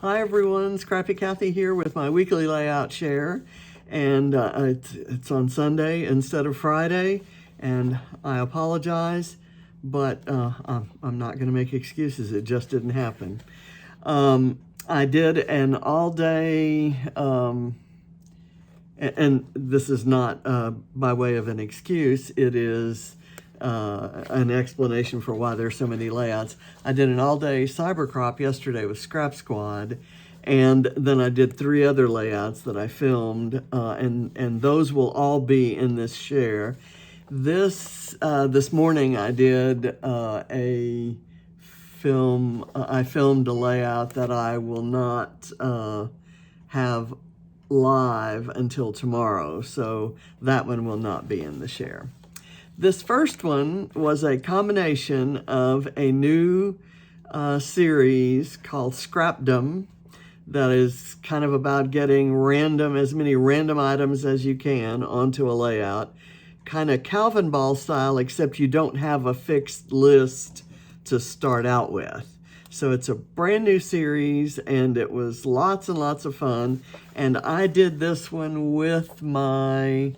Hi everyone, Scrappy Kathy here with my weekly layout share, and it's on Sunday instead of Friday, and I apologize, but I'm not going to make excuses. It just didn't happen. I did an all-day, and this is not by way of an excuse. It is an explanation for why there's so many layouts. I did an all-day cyber crop yesterday with Scrap Squad, and then I did 3 other layouts that I filmed, and those will all be in this share. This morning I did I filmed a layout that I will not have live until tomorrow, so that one will not be in the share. This first one was a combination of a new series called Scrapdom that is kind of about getting as many random items as you can onto a layout. Kind of Calvin Ball style, except you don't have a fixed list to start out with. So it's a brand new series, and it was lots and lots of fun. And I did this one with my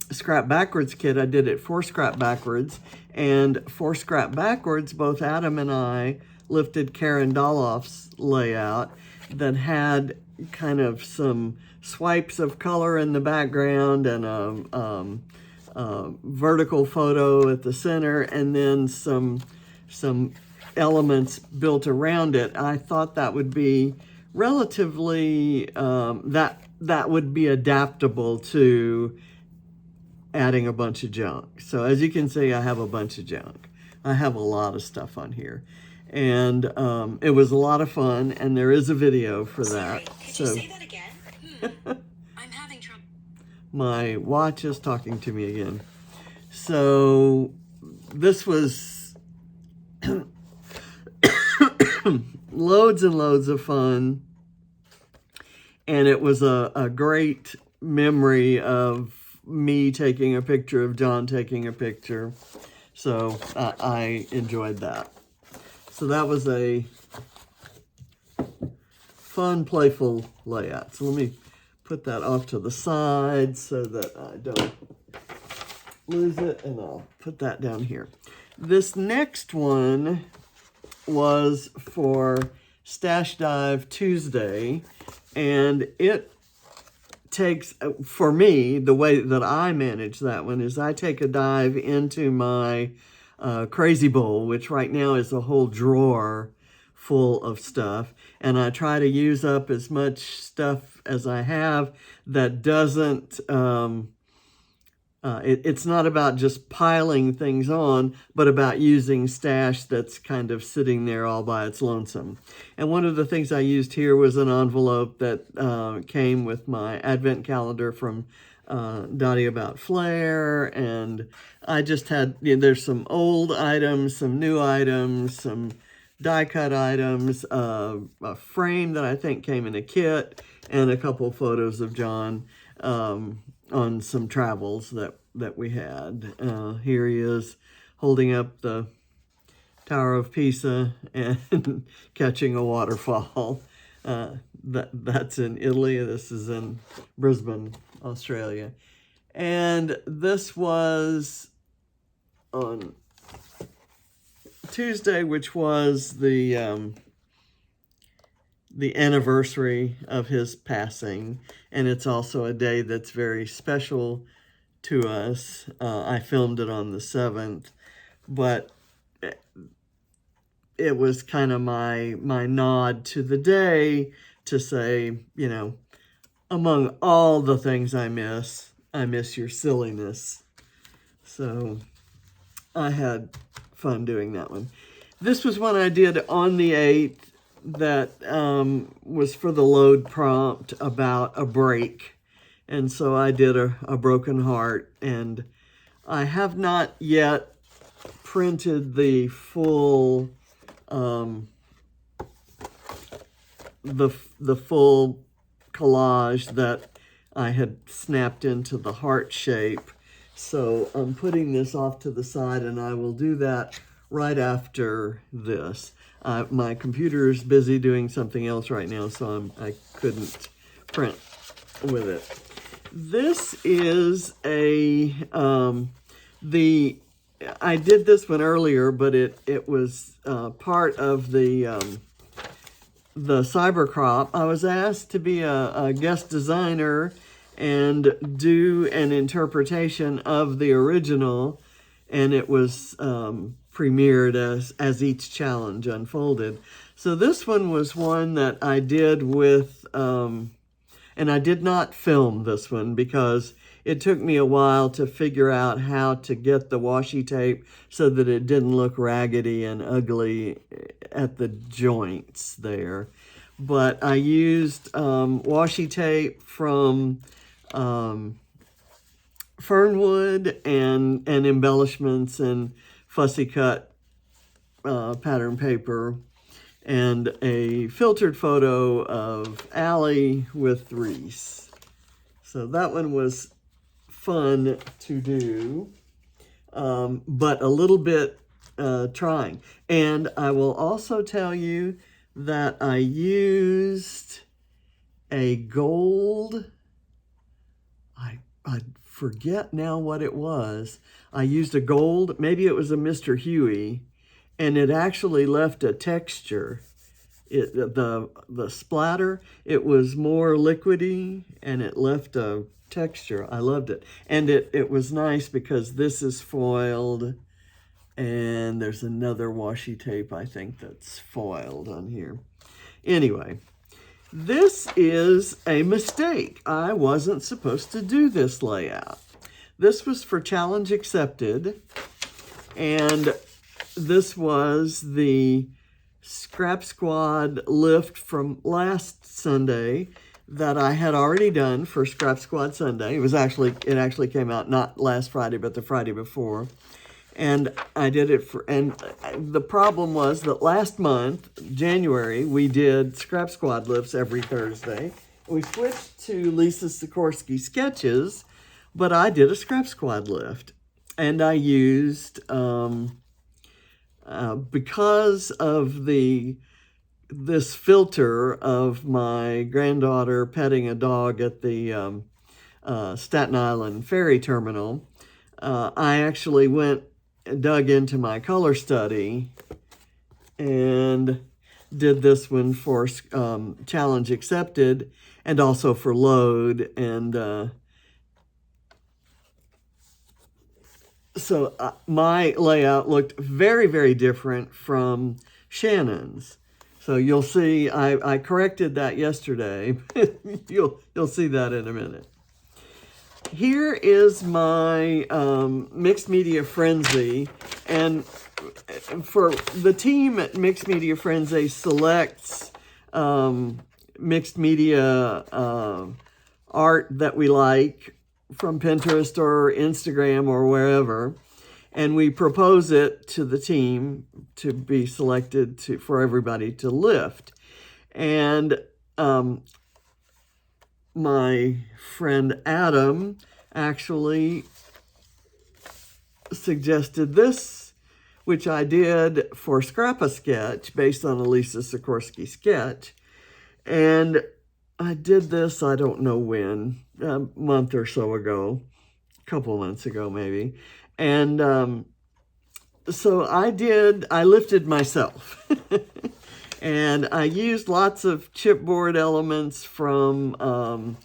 Scrap Backwards kit. I did it for Scrap Backwards, and for Scrap Backwards, both Adam and I lifted Karen Doloff's layout that had kind of some swipes of color in the background and a vertical photo at the center, and then some elements built around it. I thought that would be relatively that would be adaptable to adding a bunch of junk. So as you can see, I have a bunch of junk. I have a lot of stuff on here, and it was a lot of fun, and there is a video for that. Could you say that again? I'm having trouble. My watch is talking to me again. So this was loads and loads of fun, and it was a great memory of me taking a picture of John taking a picture. So I enjoyed that. So that was a fun, playful layout. So let me put that off to the side so that I don't lose it, and I'll put that down here. This next one was for Stash Dive Tuesday, and it takes, for me, the way that I manage that one is I take a dive into my Crazy Bowl, which right now is a whole drawer full of stuff, and I try to use up as much stuff as I have that doesn't, it's not about just piling things on, but about using stash that's kind of sitting there all by its lonesome. And one of the things I used here was an envelope that came with my advent calendar from Dottie About Flair, and I just had, there's some old items, some new items, some die-cut items, a frame that I think came in a kit, and a couple photos of John on some travels that we had. Here he is holding up the Tower of Pisa and catching a waterfall. That's in Italy. This is in Brisbane, Australia. And this was on Tuesday, which was the anniversary of his passing, and it's also a day that's very special to us. I filmed it on the 7th, but it was kind of my nod to the day to say, among all the things I miss your silliness. So I had fun doing that one. This was one I did on the 8th that was for the load prompt about a break. And so I did a broken heart, and I have not yet printed the full the full collage that I had snapped into the heart shape. So I'm putting this off to the side, and I will do that right after this. My computer is busy doing something else right now, so I couldn't print with it. This is I did this one earlier, but it was part of the Cybercrop. I was asked to be a guest designer and do an interpretation of the original, and it was premiered as each challenge unfolded. So this one was one that I did with, and I did not film this one because it took me a while to figure out how to get the washi tape so that it didn't look raggedy and ugly at the joints there. But I used washi tape from Fernwood and embellishments and fussy cut pattern paper and a filtered photo of Allie with Reese. So that one was fun to do, but a little bit trying. And I will also tell you that I used a gold, I forget now what it was. I used a gold, maybe it was a Mr. Huey, and it actually left a texture. The splatter, it was more liquidy, and it left a texture. I loved it. And it was nice because this is foiled, and there's another washi tape, I think, that's foiled on here. Anyway, this is a mistake. I wasn't supposed to do this layout. This was for Challenge Accepted, and this was the Scrap Squad lift from last Sunday that I had already done for Scrap Squad Sunday. It actually came out not last Friday, but the Friday before. And I did it and the problem was that last month, January, we did Scrap Squad lifts every Thursday. We switched to Lisa Sikorsky sketches, but I did a Scrap Squad lift. And I used, because of this filter of my granddaughter petting a dog at the Staten Island ferry terminal, I actually dug into my color study and did this one for Challenge Accepted and also for Load. And so my layout looked very, very different from Shannon's. So you'll see, I corrected that yesterday. You'll see that in a minute. Here is my Mixed Media Frenzy, and for the team at Mixed Media Frenzy selects mixed media art that we like from Pinterest or Instagram or wherever, and we propose it to the team to be selected for everybody to lift. And my friend Adam actually suggested this, which I did for Scrap-A-Sketch based on a Lisa Sikorsky sketch. And I did this, I don't know when, a month or so ago, a couple months ago maybe. And so I lifted myself. And I used lots of chipboard elements from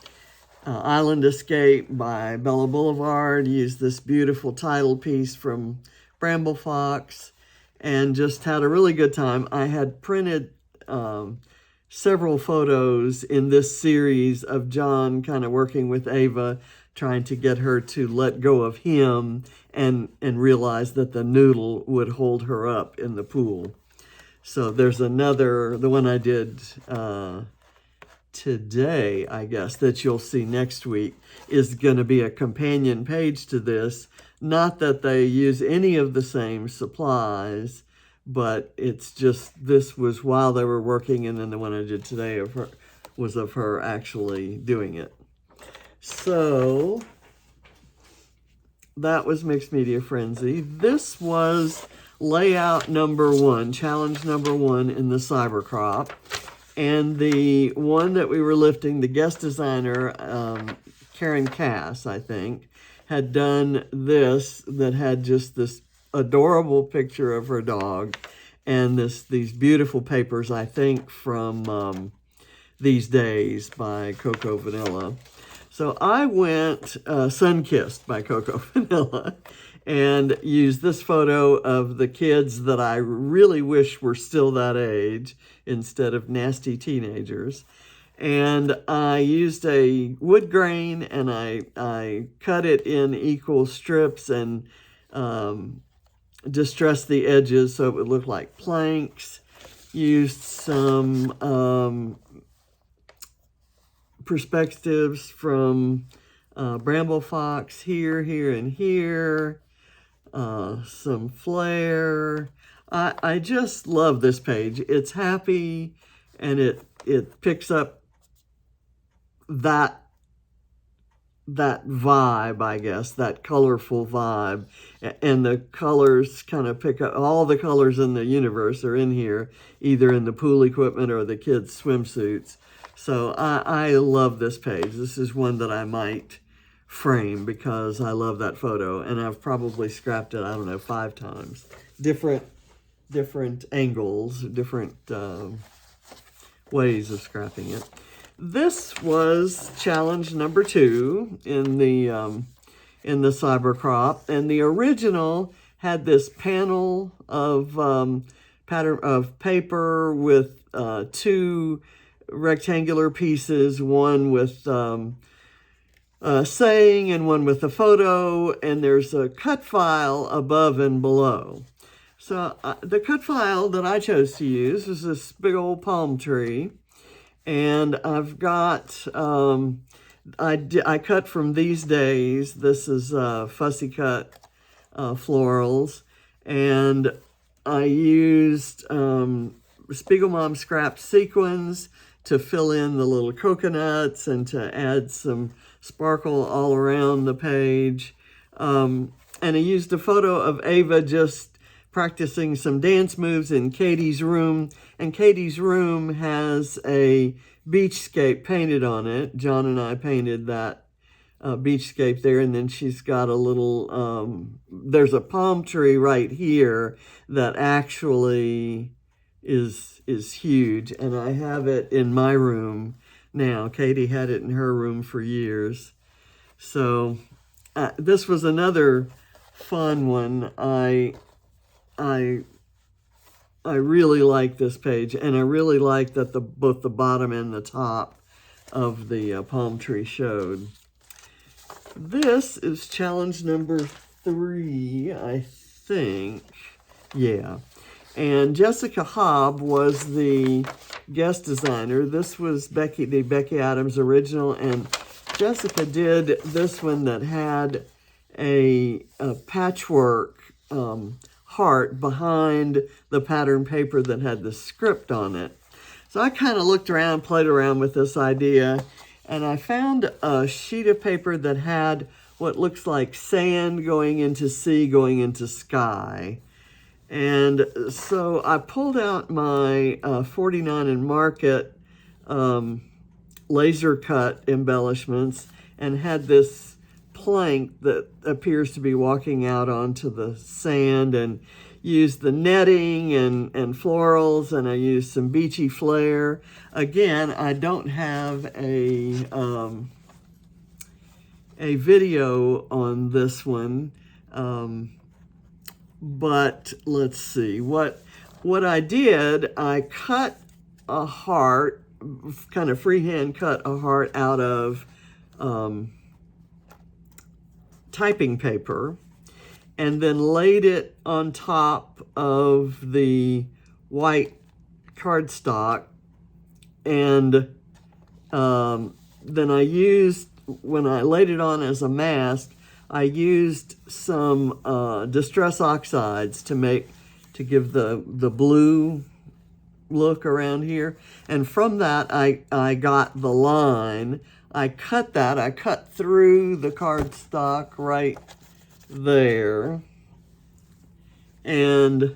Island Escape by Bella Boulevard, used this beautiful title piece from Bramble Fox, and just had a really good time. I had printed several photos in this series of John kind of working with Ava, trying to get her to let go of him and realize that the noodle would hold her up in the pool. So there's the one I did today, I guess, that you'll see next week, is going to be a companion page to this. Not that they use any of the same supplies, but it's just, this was while they were working, and then the one I did today was of her actually doing it. So that was Mixed Media Frenzy. This was layout number 1, challenge number 1 in the cyber crop. And the one that we were lifting, the guest designer, Karen Cass, I think, had done this that had just this adorable picture of her dog and these beautiful papers, I think, from These Days by Coco Vanilla. So I went Sun-Kissed by Coco Vanilla and used this photo of the kids that I really wish were still that age instead of nasty teenagers. And I used a wood grain and I cut it in equal strips and distressed the edges so it would look like planks. Used some perspectives from Bramble Fox here, and here. Some flair. I just love this page. It's happy and it picks up that vibe, I guess, that colorful vibe. And the colors kind of pick up, all the colors in the universe are in here, either in the pool equipment or the kids' swimsuits. So I love this page. This is one that I might frame because I love that photo. And I've probably scrapped it, I don't know, 5 times. Different angles, different ways of scrapping it. This was challenge number 2 in the cyber crop, and the original had this panel of pattern of paper with 2 rectangular pieces, one with saying and one with a photo, and there's a cut file above and below. So the cut file that I chose to use is this big old palm tree. And I've got, I cut from These Days. This is fussy cut florals. And I used Spiegelmom scrap sequins to fill in the little coconuts and to add some sparkle all around the page. And I used a photo of Ava just practicing some dance moves in Katie's room, and Katie's room has a beachscape painted on it. John and I painted that beachscape there, and then she's got a little, there's a palm tree right here that actually is huge, and I have it in my room now. Katie had it in her room for years. So this was another fun one. I really like this page, and I really like that both the bottom and the top of the palm tree showed. This is challenge number 3, I think. Yeah. And Jessica Hobb was the guest designer. This was the Becky Adams original, and Jessica did this one that had a patchwork heart behind the pattern paper that had the script on it. So I kind of looked around, played around with this idea, and I found a sheet of paper that had what looks like sand going into sea, going into sky. And so I pulled out my 49 and Market laser cut embellishments and had this plank that appears to be walking out onto the sand, and used the netting and florals, and I used some beachy flair. Again, I don't have a video on this one, but let's see what I did. I cut a heart, kind of freehand cut a heart out of typing paper, and then laid it on top of the white cardstock. And then I used, when I laid it on as a mask, I used some Distress Oxides to give the blue look around here. And from that, I got the line. I cut that. I cut through the cardstock right there. and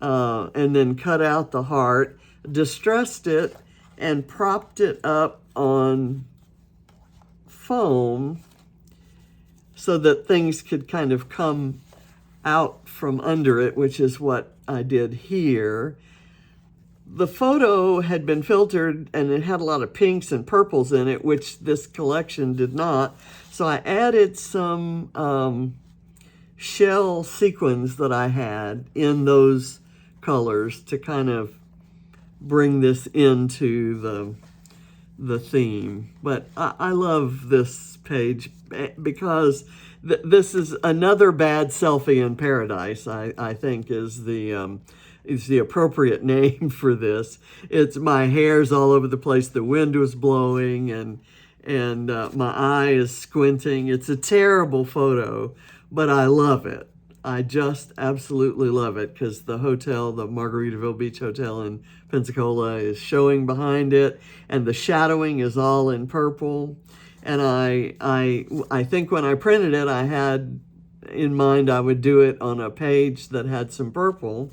then cut out the heart, distressed it, and propped it up on foam so that things could kind of come out from under it, which is what I did here. The photo had been filtered and it had a lot of pinks and purples in it, which this collection did not. So I added some shell sequins that I had in those colors to kind of bring this into the theme. But I love this page because this is another bad selfie in paradise, I think is the appropriate name for this. It's my hair's all over the place, the wind was blowing, and my eye is squinting. It's a terrible photo, but I love it. I just absolutely love it because the hotel, the Margaritaville Beach Hotel in Pensacola, is showing behind it, and the shadowing is all in purple. And I think when I printed it, I had in mind I would do it on a page that had some purple,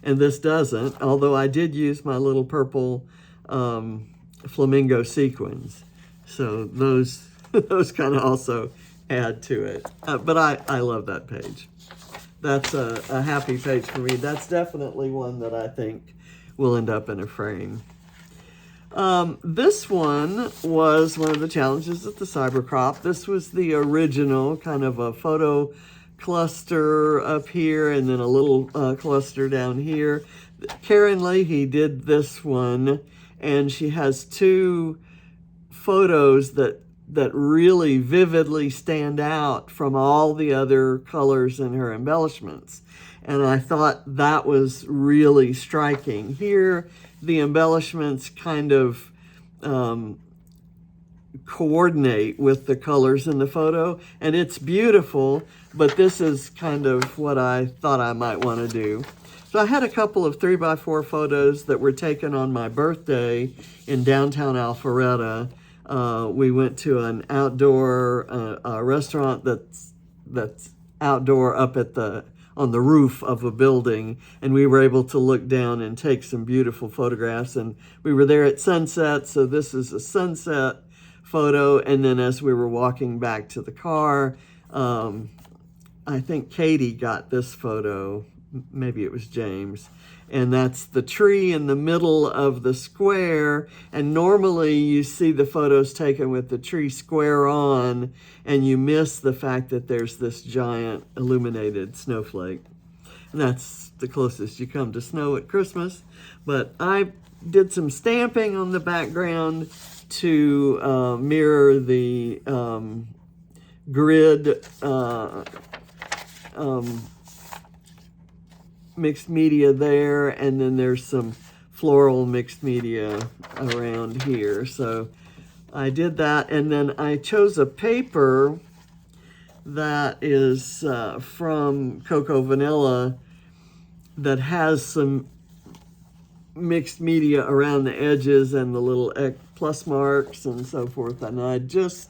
and this doesn't, although I did use my little purple flamingo sequins. So those kind of also add to it. But I love that page. That's a happy page for me. That's definitely one that I think will end up in a frame. This one was one of the challenges at the Cybercrop. This was the original kind of a photo cluster up here and then a little cluster down here. Karen Leahy did this one, and she has two photos that really vividly stand out from all the other colors in her embellishments. And I thought that was really striking. Here, the embellishments kind of coordinate with the colors in the photo, and it's beautiful, but this is kind of what I thought I might want to do. So I had a couple of 3x4 photos that were taken on my birthday in downtown Alpharetta. We went to an outdoor restaurant that's outdoor up at on the roof of a building, and we were able to look down and take some beautiful photographs. And we were there at sunset, so this is a sunset photo. And then as we were walking back to the car, I think Katie got this photo, maybe it was James, and that's the tree in the middle of the square. And normally you see the photos taken with the tree square on, and you miss the fact that there's this giant illuminated snowflake. And that's the closest you come to snow at Christmas. But I did some stamping on the background to mirror the grid mixed media there, and then there's some floral mixed media around here. So I did that, and then I chose a paper that is from Cocoa Vanilla that has some mixed media around the edges and the little plus marks and so forth. And I just,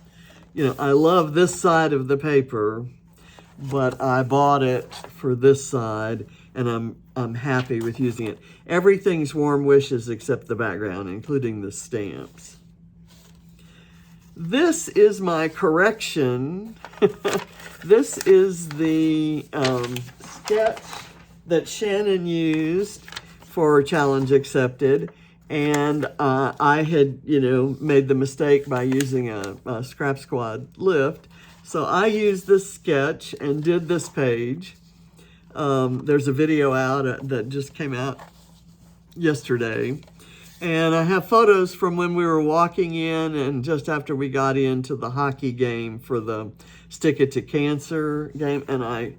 I love this side of the paper, but I bought it for this side, and I'm happy with using it. Everything's warm wishes except the background, including the stamps. This is my correction. This is the sketch that Shannon used for Challenge Accepted, and I had, made the mistake by using a Scrap Squad lift. So I used this sketch and did this page. There's a video out that just came out yesterday. And I have photos from when we were walking in and just after we got into the hockey game for the Stick It to Cancer game. And I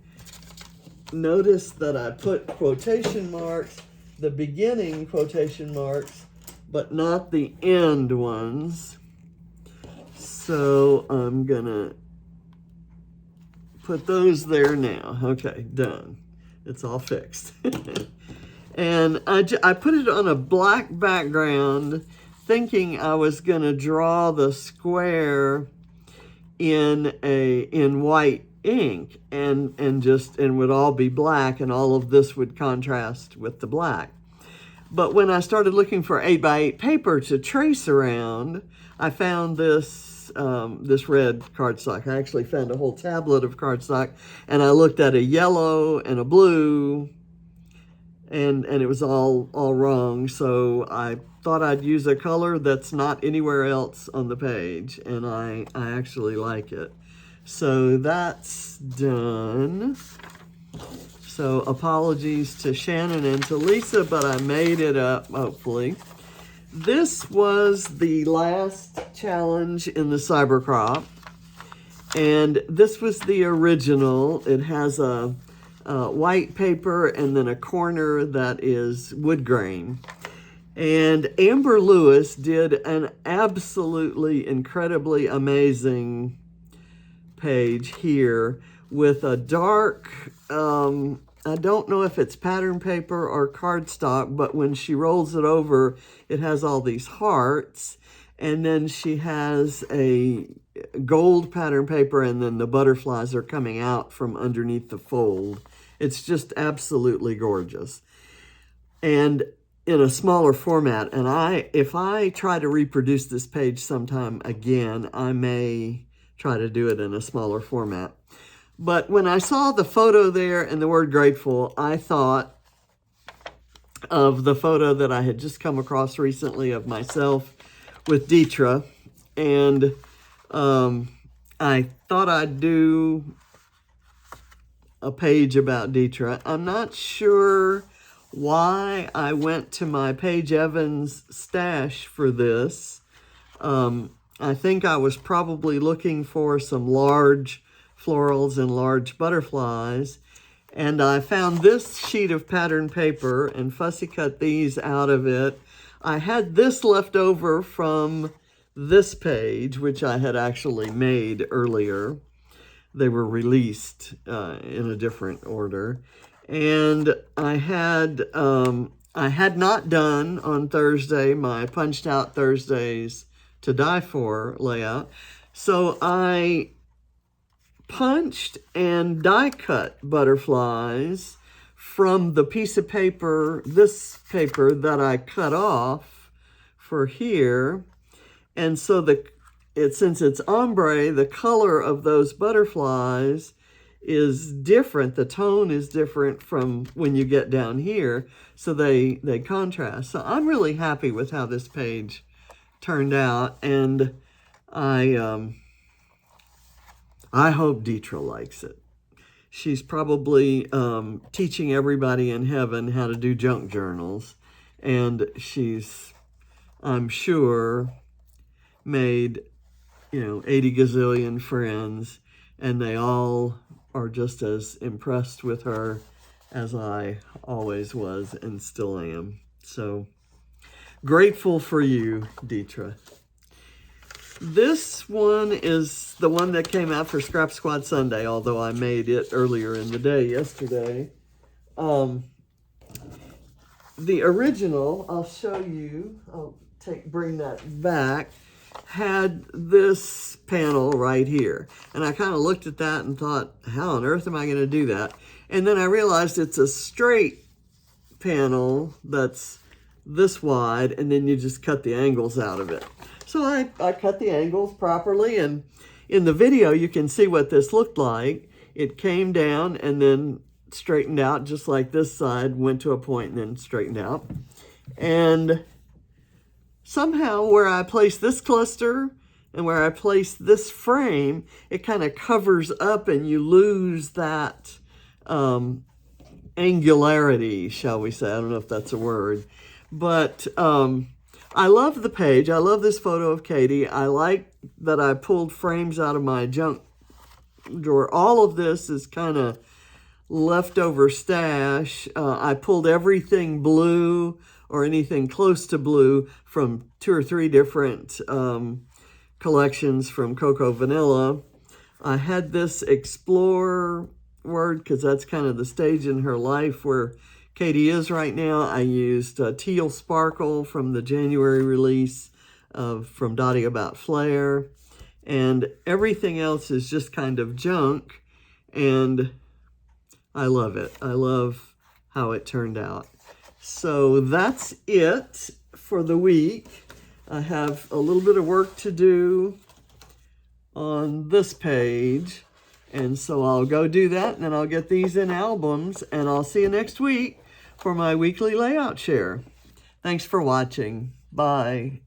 noticed that I put quotation marks, the beginning quotation marks, but not the end ones. So I'm gonna put those there now. Okay, done. It's all fixed. And I put it on a black background thinking I was going to draw the square in white ink and would all be black, and all of this would contrast with the black. But when I started looking for 8x8 paper to trace around, I found this red cardstock. I actually found a whole tablet of cardstock, and I looked at a yellow and a blue, and it was all wrong. So I thought I'd use a color that's not anywhere else on the page, and I actually like it. So that's done. So apologies to Shannon and to Lisa, but I made it up, hopefully. This was the last challenge in the Cybercrop, and this was the original. It has a white paper and then a corner that is wood grain. And Amber Lewis did an absolutely incredibly amazing page here with a dark, I don't know if it's pattern paper or cardstock, but when she rolls it over, it has all these hearts. And then she has a gold pattern paper, and then the butterflies are coming out from underneath the fold. It's just absolutely gorgeous. And in a smaller format, and if I try to reproduce this page sometime again, I may try to do it in a smaller format. But when I saw the photo there and the word grateful, I thought of the photo that I had just come across recently of myself with Deetra. And I thought I'd do a page about Deetra. I'm not sure why I went to my Paige Evans stash for this. I think I was probably looking for some large florals and large butterflies, and I found this sheet of pattern paper and fussy cut these out of it. I had this left over from this page, which I had actually made earlier. They were released in a different order. And I had not done on Thursday my Punched Out Thursdays to Die For layout. So I punched and die cut butterflies from the piece of paper, this paper that I cut off for here. And so since it's ombre, the color of those butterflies is different. The tone is different from when you get down here. So they contrast. So I'm really happy with how this page turned out. And I hope Deetra likes it. She's probably teaching everybody in heaven how to do junk journals. And she's, I'm sure, made, 80 gazillion friends. And they all are just as impressed with her as I always was and still am. So grateful for you, Deetra. This one is the one that came out for Scrap Squad Sunday, although I made it earlier in the day yesterday. The original, I'll show you, bring that back, had this panel right here. And I kind of looked at that and thought, how on earth am I going to do that? And then I realized it's a straight panel that's this wide, and then you just cut the angles out of it. So I cut the angles properly, and in the video you can see what this looked like. It came down and then straightened out, just like this side went to a point and then straightened out. And somehow where I place this cluster and where I place this frame, it kind of covers up and you lose that angularity, shall we say. I don't know if that's a word. But I love the page. I love this photo of Katie. I like that I pulled frames out of my junk drawer. All of this is kind of leftover stash. I pulled everything blue or anything close to blue from 2 or 3 different collections from Cocoa Vanilla. I had this Explore word because that's kind of the stage in her life where Katie is right now. I used Teal Sparkle from the January release from Dottie About Flair. And everything else is just kind of junk. And I love it. I love how it turned out. So that's it for the week. I have a little bit of work to do on this page. And so I'll go do that, and then I'll get these in albums, and I'll see you next week for my weekly layout share. Thanks for watching. Bye.